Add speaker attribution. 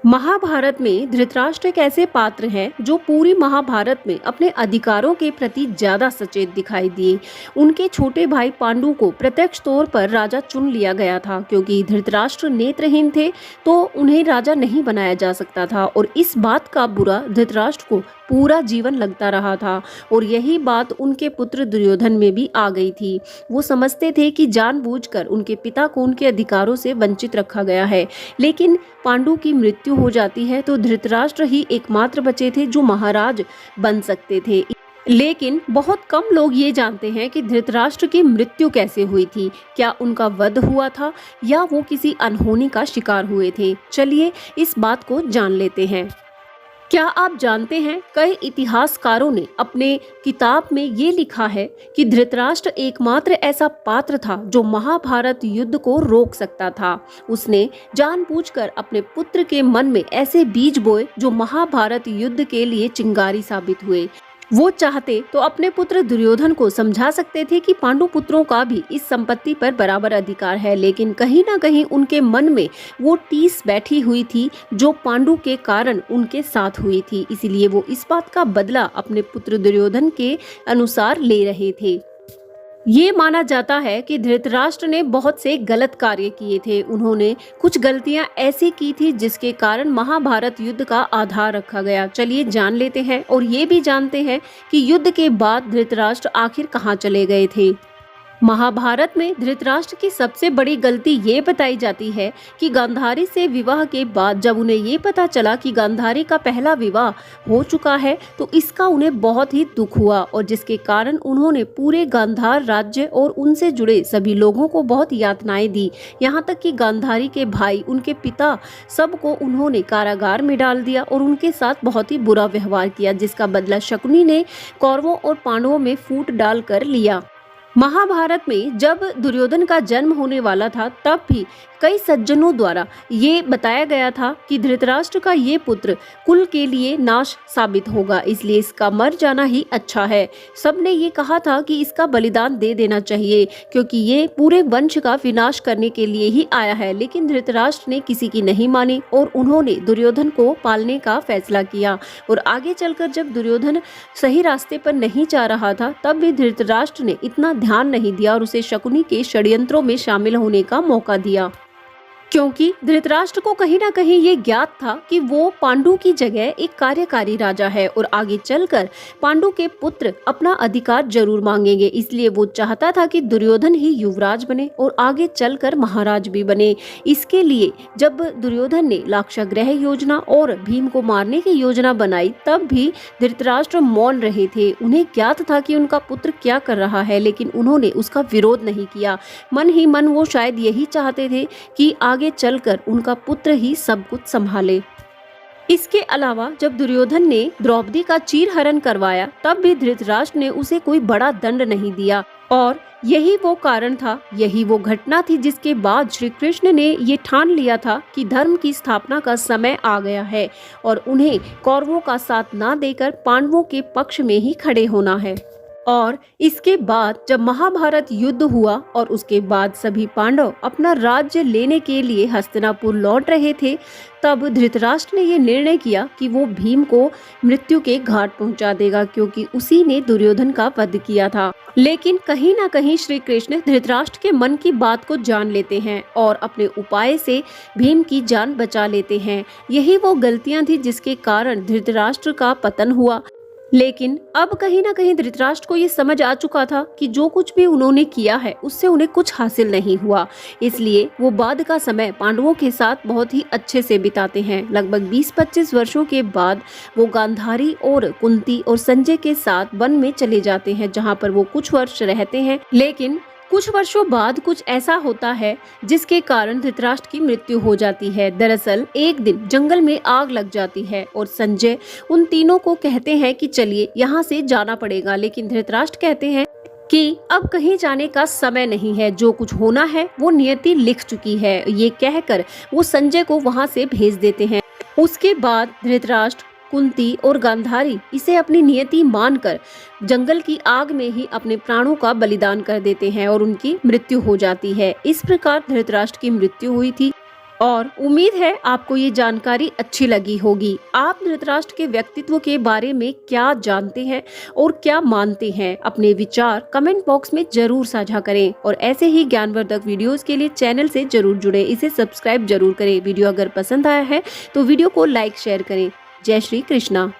Speaker 1: महाभारत में धृतराष्ट्र एक ऐसे पात्र हैं जो पूरी महाभारत में अपने अधिकारों के प्रति ज्यादा सचेत दिखाई दिए। उनके छोटे भाई पांडु को प्रत्यक्ष तौर पर राजा चुन लिया गया था क्योंकि धृतराष्ट्र नेत्रहीन थे तो उन्हें राजा नहीं बनाया जा सकता था और इस बात का बुरा धृतराष्ट्र को पूरा जीवन लगता रहा था और यही बात उनके पुत्र दुर्योधन में भी आ गई थी। वो समझते थे कि जानबूझकर उनके पिता को उनके अधिकारों से वंचित रखा गया है, लेकिन पांडु की मृत्यु हो जाती है तो धृतराष्ट्र ही एकमात्र बचे थे जो महाराज बन सकते थे। लेकिन बहुत कम लोग ये जानते हैं कि धृतराष्ट्र की मृत्यु कैसे हुई थी। क्या उनका वध हुआ था या वो किसी अनहोनी का शिकार हुए थे? चलिए इस बात को जान लेते हैं। क्या आप जानते हैं, कई इतिहासकारों ने अपने किताब में ये लिखा है कि धृतराष्ट्र एकमात्र ऐसा पात्र था जो महाभारत युद्ध को रोक सकता था। उसने जानबूझकर अपने पुत्र के मन में ऐसे बीज बोए जो महाभारत युद्ध के लिए चिंगारी साबित हुए। वो चाहते तो अपने पुत्र दुर्योधन को समझा सकते थे कि पांडु पुत्रों का भी इस संपत्ति पर बराबर अधिकार है, लेकिन कहीं ना कहीं उनके मन में वो टीस बैठी हुई थी जो पांडु के कारण उनके साथ हुई थी। इसीलिए वो इस बात का बदला अपने पुत्र दुर्योधन के अनुसार ले रहे थे। ये माना जाता है कि धृतराष्ट्र ने बहुत से गलत कार्य किए थे। उन्होंने कुछ गलतियां ऐसी की थी जिसके कारण महाभारत युद्ध का आधार रखा गया। चलिए जान लेते हैं और ये भी जानते हैं कि युद्ध के बाद धृतराष्ट्र आखिर कहाँ चले गए थे। महाभारत में धृतराष्ट्र की सबसे बड़ी गलती ये बताई जाती है कि गांधारी से विवाह के बाद जब उन्हें ये पता चला कि गांधारी का पहला विवाह हो चुका है तो इसका उन्हें बहुत ही दुख हुआ और जिसके कारण उन्होंने पूरे गांधार राज्य और उनसे जुड़े सभी लोगों को बहुत यातनाएं दी। यहाँ तक कि गांधारी के भाई, उनके पिता, सबको उन्होंने कारागार में डाल दिया और उनके साथ बहुत ही बुरा व्यवहार किया, जिसका बदला शकुनी ने कौरवों और पांडवों में फूट डालकर लिया। महाभारत में जब दुर्योधन का जन्म होने वाला था तब भी कई सज्जनों द्वारा ये बताया गया था कि धृतराष्ट्र का ये पुत्र कुल के लिए नाश साबित होगा, इसलिए इसका मर जाना ही अच्छा है। सबने ये कहा था कि इसका बलिदान दे देना चाहिए क्योंकि ये पूरे वंश का विनाश करने के लिए ही आया है, लेकिन धृतराष्ट्र ने किसी की नहीं मानी और उन्होंने दुर्योधन को पालने का फैसला किया। और आगे चलकर जब दुर्योधन सही रास्ते पर नहीं जा रहा था तब भी धृतराष्ट्र ने इतना ध्यान नहीं दिया और उसे शकुनी के षड्यंत्रों में शामिल होने का मौका दिया, क्योंकि धृतराष्ट्र को कहीं ना कहीं ये ज्ञात था कि वो पांडु की जगह एक कार्यकारी राजा है और आगे चलकर पांडु के पुत्र अपना अधिकार जरूर मांगेंगे। इसलिए वो चाहता था कि दुर्योधन ही युवराज बने और आगे चलकर महाराज भी बने। इसके लिए जब दुर्योधन ने लाक्षागृह योजना और भीम को मारने की योजना बनाई तब भी धृतराष्ट्र मौन रहे थे। उन्हें ज्ञात था कि उनका पुत्र क्या कर रहा है, लेकिन उन्होंने उसका विरोध नहीं किया। मन ही मन वो शायद यही चाहते थे कि आगे चलकर उनका पुत्र ही सब कुछ संभाले। इसके अलावा जब दुर्योधन ने द्रौपदी का चीरहरण करवाया तब भी धृतराष्ट्र ने उसे कोई बड़ा दंड नहीं दिया और यही वो कारण था, यही वो घटना थी जिसके बाद श्री कृष्ण ने ये ठान लिया था कि धर्म की स्थापना का समय आ गया है और उन्हें कौरवों का साथ ना देकर पांडवों के पक्ष में ही खड़े होना है। और इसके बाद जब महाभारत युद्ध हुआ और उसके बाद सभी पांडव अपना राज्य लेने के लिए हस्तिनापुर लौट रहे थे तब धृतराष्ट्र ने ये निर्णय किया कि वो भीम को मृत्यु के घाट पहुंचा देगा क्योंकि उसी ने दुर्योधन का वध किया था। लेकिन कहीं ना कहीं श्री कृष्ण धृतराष्ट्र के मन की बात को जान लेते हैं और अपने उपाय से भीम की जान बचा लेते हैं। यही वो गलतियां थी जिसके कारण धृतराष्ट्र का पतन हुआ। लेकिन अब कहीं ना कहीं धृतराष्ट्र को ये समझ आ चुका था कि जो कुछ भी उन्होंने किया है उससे उन्हें कुछ हासिल नहीं हुआ, इसलिए वो बाद का समय पांडवों के साथ बहुत ही अच्छे से बिताते हैं। लगभग 20-25 वर्षों के बाद वो गांधारी और कुंती और संजय के साथ वन में चले जाते हैं जहाँ पर वो कुछ वर्ष रहते हैं। लेकिन कुछ वर्षों बाद कुछ ऐसा होता है जिसके कारण धृतराष्ट्र की मृत्यु हो जाती है। दरअसल एक दिन जंगल में आग लग जाती है और संजय उन तीनों को कहते हैं कि चलिए यहाँ से जाना पड़ेगा, लेकिन धृतराष्ट्र कहते हैं कि अब कहीं जाने का समय नहीं है, जो कुछ होना है वो नियति लिख चुकी है। ये कहकर वो संजय को वहाँ से भेज देते हैं। उसके बाद धृतराष्ट्र, कुंती और गांधारी इसे अपनी नियति मानकर जंगल की आग में ही अपने प्राणों का बलिदान कर देते हैं और उनकी मृत्यु हो जाती है। इस प्रकार धृतराष्ट्र की मृत्यु हुई थी और उम्मीद है आपको ये जानकारी अच्छी लगी होगी। आप धृतराष्ट्र के व्यक्तित्व के बारे में क्या जानते हैं और क्या मानते हैं? अपने विचार कमेंट बॉक्स में जरूर साझा करें और ऐसे ही ज्ञानवर्धक वीडियोस के लिए चैनल से जरूर जुड़ें। इसे सब्सक्राइब जरूर करें। वीडियो अगर पसंद आया है तो वीडियो को लाइक शेयर करें। जय श्री कृष्णा।